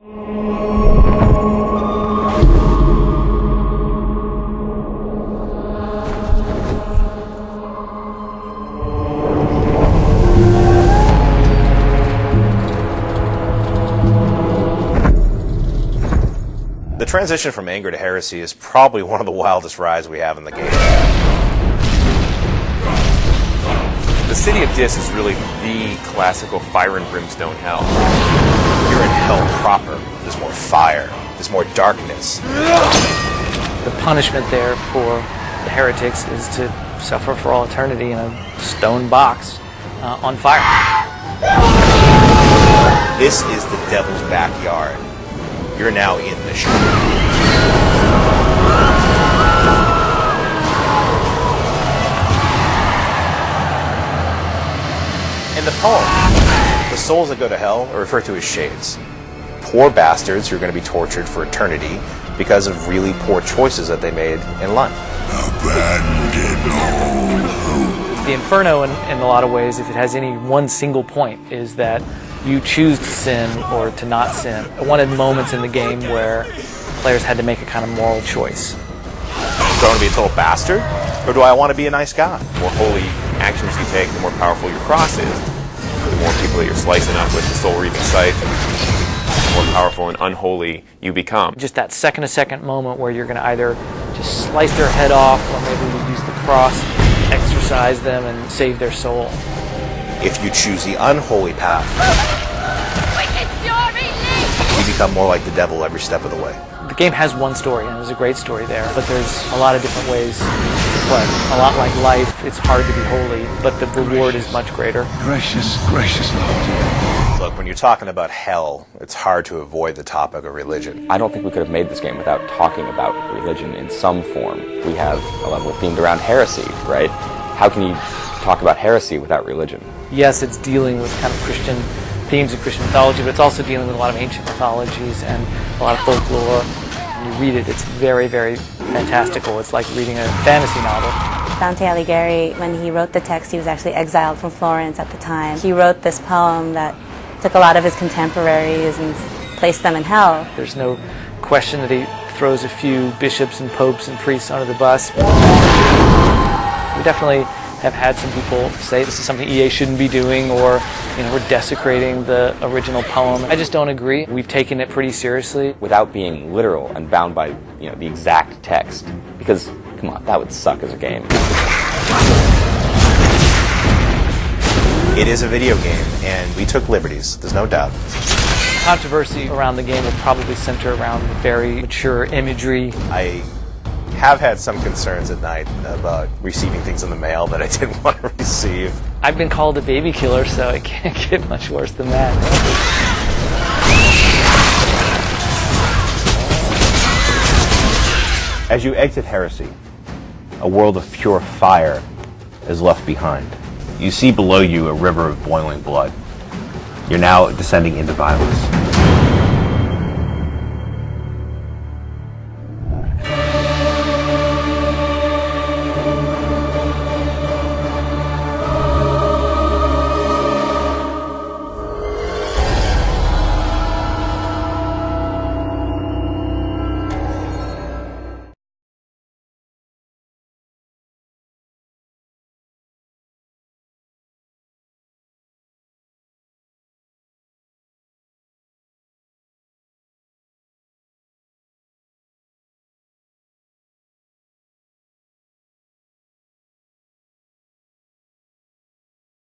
The transition from anger to heresy is probably one of the wildest rides we have in the game. The City of Dis is really the classical fire and brimstone hell. You're in hell proper. There's more fire. There's more darkness. The punishment there for the heretics is to suffer for all eternity in a stone box on fire. This is the devil's backyard. You're now in the show. In the poem, the souls that go to hell are referred to as shades. Poor bastards who are going to be tortured for eternity because of really poor choices that they made in life. Abandon all hope. The Inferno, in a lot of ways, if it has any one single point, is that you choose to sin or to not sin. I wanted moments in the game where players had to make a kind of moral choice. Do I want to be a total bastard, or do I want to be a nice guy? The more holy actions you take, the more powerful your cross is. The more people that you're slicing up with the soul-reaping scythe, the more powerful and unholy you become. Just that second-to-second moment where you're going to either just slice their head off, or maybe we use the cross, exorcise them, and save their soul. If you choose the unholy path, you become more like the devil every step of the way. The game has one story, and there's a great story there, but there's a lot of different ways to play. A lot like life, it's hard to be holy, but the reward is much greater. Gracious, gracious Lord. Look, when you're talking about hell, it's hard to avoid the topic of religion. I don't think we could have made this game without talking about religion in some form. We have a level themed around heresy, right? How can you talk about heresy without religion? Yes, it's dealing with kind of Christian themes of Christian mythology, but it's also dealing with a lot of ancient mythologies and a lot of folklore. When you read it, it's very, very fantastical. It's like reading a fantasy novel. Dante Alighieri, when he wrote the text, he was actually exiled from Florence at the time. He wrote this poem that took a lot of his contemporaries and placed them in hell. There's no question that he throws a few bishops and popes and priests under the bus. We definitely have had some people say this is something EA shouldn't be doing, or we're desecrating the original poem. I just don't agree. We've taken it pretty seriously. Without being literal and bound by the exact text, because come on, that would suck as a game. It is a video game, and we took liberties, there's no doubt. Controversy around the game will probably center around very mature imagery. I have had some concerns at night about receiving things in the mail that I didn't want to receive. I've been called a baby killer, so it can't get much worse than that. As you exit heresy, a world of pure fire is left behind. You see below you a river of boiling blood. You're now descending into violence.